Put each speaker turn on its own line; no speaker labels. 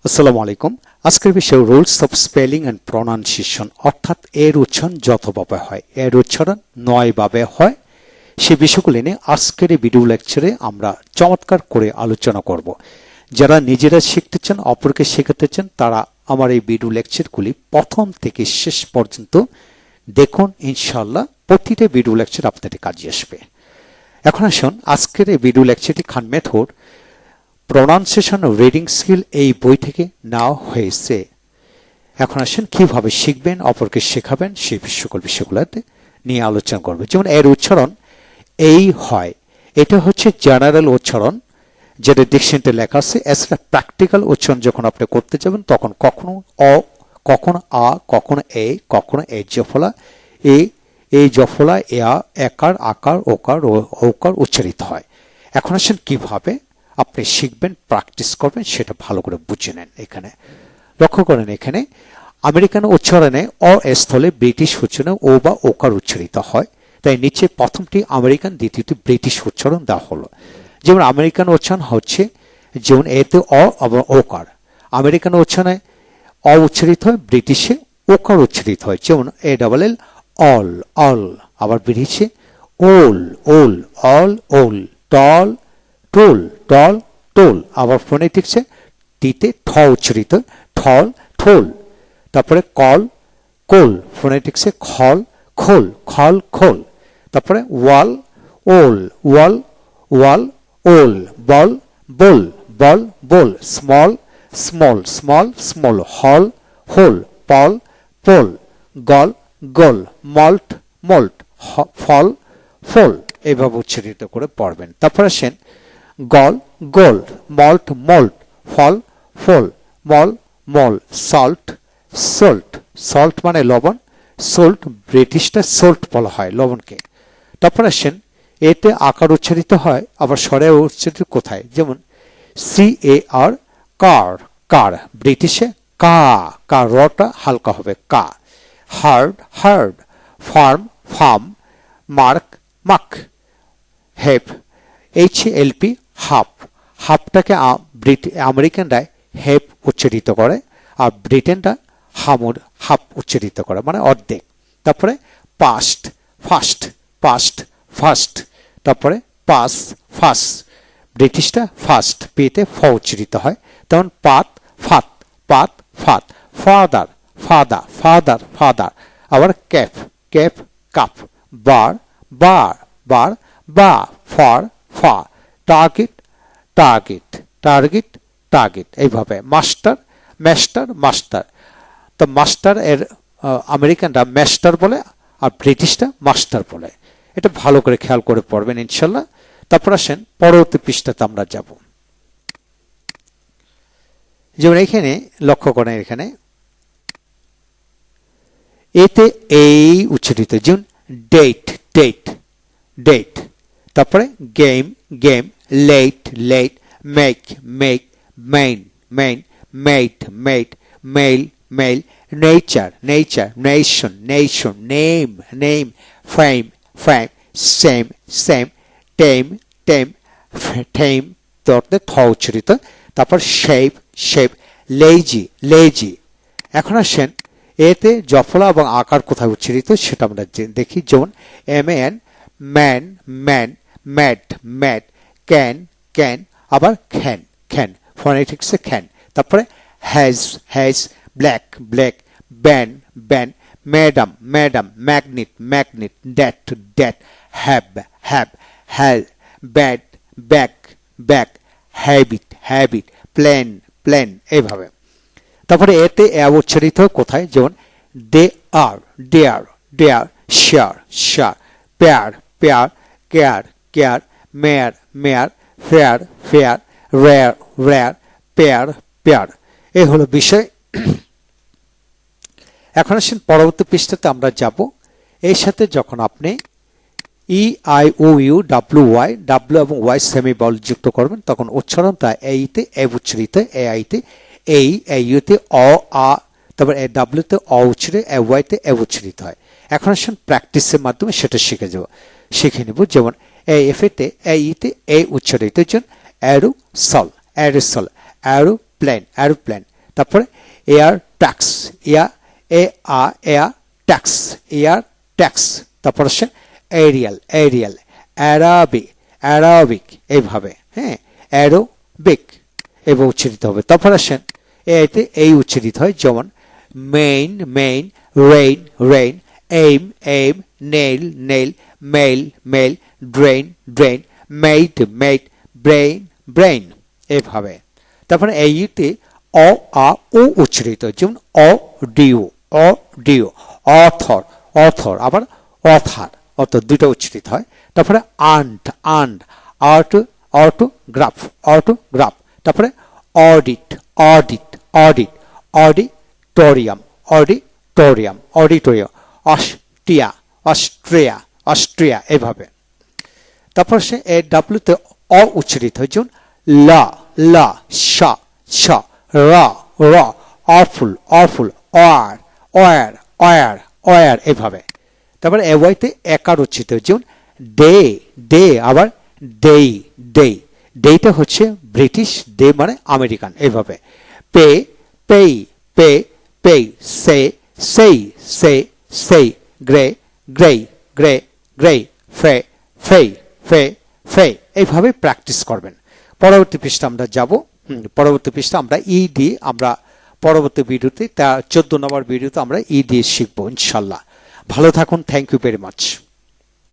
আসসালামু আলাইকুম। আজকের বিষয় rules of spelling and pronunciation, অর্থাৎ এর উচ্চারণ যতভাবে হয়, এর উচ্চারণ ৯ ভাবে হয়, সে বিষয়গুলি নিয়ে আজকের এই ভিডিও লেকচারে আমরা চমৎকার করে আলোচনা করব। যারা নিজেরা শিখতে চান, অপরকে শেখাতে চান, তারা আমার এই ভিডিও লেকচারগুলি প্রথম থেকে শেষ পর্যন্ত দেখুন। ইনশাআল্লাহ প্রতিটা ভিডিও লেকচার আপনাদের কাজে আসবে। এখন আসুন, আজকের এই ভিডিও লেকচারটি খান মেথড প্রনাউন্সিয়েশন ও রিডিং স্কিল এই বই থেকে নেওয়া হয়েছে। এখন আসেন কিভাবে শিখবেন, অপরকে শেখাবেন, সেই সকল বিষয়গুলোতে নিয়ে আলোচনা করবে। যেমন এর উচ্চারণ এই হয়, এটা হচ্ছে জেনারেল উচ্চারণ যেটা ডিকশনারিতে লেখা আছে। এছাড়া প্র্যাকটিক্যাল উচ্চারণ যখন আপনি করতে যাবেন তখন কখনো অ, কখনো আ, কখনো এ, কখনো এ জফলা, এই জফলা, একার, আকার, ওকার, ঔকার উচ্চারিত হয়। এখন আসেন কিভাবে আপনি শিখবেন, প্র্যাকটিস করবেন, সেটা ভালো করে বুঝে নেন। এখানে লক্ষ্য করেন, এখানে আমেরিকান উচ্চারণে অ স্থলে ব্রিটিশ উচ্চারণে ও বা ওকার উচ্চারিত হয়, তাই নিচে প্রথমটি আমেরিকান, দ্বিতীয়টি ব্রিটিশ উচ্চারণ দেওয়া হলো। যেমন আমেরিকান উচ্চারণ হচ্ছে, যেমন এতে অ এবং ওকার, আমেরিকান উচ্চারণে অ উচ্চারিত হয়, ব্রিটিশে ওকার উচ্চারিত হয়। যেমন এ ডাবল এল, অল, অল। আবার ব্রিটিশে ওল, ওল, অল, ওল। টল, টোল, টল, টোল। আবার ফোনেটিক্সে টিতে ঠ উচ্চারিত, ঠল, ঠোল। তারপরে কল, কোল। ফোনেটিক্সে খল, খোল, খল, খোল। তারপরে ওয়াল, ওল, wall, wall, all. Ball, ball, ball, ball. Small, small, small, small. Hall, hall. Paul, Paul. Gall, gall. Malt, malt. Fall, fall. এইভাবে উচ্চারিত করে পড়বেন। তারপর আসেন gall, gall. Malt, malt. Fall, fall. Mall, mall. Salt, salt. Salt মানে লবণ, সোল্ট ব্রিটিশটা সোল্ট বলা হয় লবণকে। তারপর আসেন এতে আকার উচ্চারিত হয়, আবার স্বরে উচ্চারিত কোথায়? যেমন সি এ আর, কার, কার। ব্রিটিশে কা, কার, রটা হালকা হবে, কা। Hard, hard. Farm, farm. Mark, মাক। হেপ, HLP, হাফ। হাফটাকে আমেরিকানরা হেপ উচ্চারিত করে, আর ব্রিটেনরা হামুর, হাফ উচ্চারিত করে, মানে অর্ধেক। তারপরে পাস্ট, ফাস্ট, পাস্ট, ফাস্ট। তারপরে পাস, ফাস। ব্রিটিশটা ফাস্ট, পেতে ফ উচ্চারিত হয়। তেমন পাত, ফাত, পাত, ফাত। Father, father, father, father. আবার cap, cap, cup. Bar, bar, bar, bar. Far, far. Target, target, target, target. এইভাবে মাস্টার, ম্যাস্টার, মাস্টার। তো মাস্টার এর আমেরিকানরা ম্যাস্টার বলে, আর ব্রিটিশটা মাস্টার বলে। এটা ভালো করে খেয়াল করে পড়বেন ইনশাল্লাহ। তারপর আসেন পরবর্তী পৃষ্ঠাতে আমরা যাব। যেমন এখানে লক্ষ্য করেন, এখানে এতে এই উচ্চারিত, যেমন ডেট, ডেট, ডেট। তারপরে game, game. Late, late. Make, make. Main, main. Mate, mate. Mail, mail. Nature, nature. Nation, nation. Name, name. Frame, frame. Same, same. Tame, tame. টেম তো থ উচ্চারিত। তারপর শেপ, শেপ। Lazy, lazy. এখন আসেন এতে জফলা এবং আকার কোথায় উচ্চারিত সেটা আমরা দেখি। যেমন MAN, man, man. Mat, mat. Can, can. আবার খ্যান, খ্যান। ফোনেটিক্সে খ্যান। তারপরে has, has. Black, black. Ban, ban. Madam, madam. Magnet, magnet. That, that. Have, have. হ্যাল, bad, back, back. Habit, habit. Plan, plan. এইভাবে। তারপরে এতে উচ্চারিত কোথায়? যেমন dare, dare, dare. Share, share. Pair, pair. Care, care. Mare, mare. Fair, fair. Rare, rare. Pair, pair. এই হলো বিষয়। এখন আসেন পরবর্তী পৃষ্ঠাতে আমরা যাব। এর সাথে যখন আপনি EIOU WY, W এবং Y সেমি বল যুক্ত করবেন, তখন উচ্চারণটা এইতে এ উচ্চারিত, AIতে এই, AUতে অ, আ। তারপর Wতে অ উচ্চারিত, Yতে এ উচ্চারিত হয়। এখন আসেন প্র্যাকটিসের মাধ্যমে সেটা শিখে যাব, শিখে নেব। যেমন AFতে, এ উচ্চারিত। যেমন অ্যারোসল, অ্যারোসল। Aeroplane, aeroplane. তারপরে air tax, air tax, air tax. তারপর আসে এরিয়াল, অ্যারাবিক এইভাবে, হ্যাঁ, অ্যারোবিক এভাবে উচ্চারিত হবে। তারপর আসেন এতে এই উচ্চারিত হয়, যেমন main, rain, aim, nail, mail, drain, maid, brain এভাবে। তারপরে এইতে আ ও উচ্চারিত, যেমন অডিও, অথর, আবার অর্থ দুটো উচ্চারিত হয়। তারপরে আন্ট, অটোগ্রাফ, তারপরে অডিটোরিয়াম, অস্ট্রিয়া এভাবে। তারপর সে এ ডাব্লিউতে অ উচ্চারিত হয়, যেমন লা, শ, র, অফুল, অয়ার এভাবে। তারপরে এ ওয়াইতে একার উচ্চারিত হয়, যেমন ডে, আবার ডেটা হচ্ছে ব্রিটিশ, ডে মানে আমেরিকান এভাবে। পে, সেই, গ্রে, ফে এইভাবে প্র্যাকটিস করবেন। পরবর্তী পৃষ্ঠা আমরা যাব। পরবর্তী পৃষ্ঠা আমরা আমরা পরবর্তী ভিডিওতে 14 নম্বর ভিডিওতে আমরা দিয়ে শিখবো ইনশাল্লাহ। ভালো থাকুন, থ্যাংক ইউ ভেরি মাচ।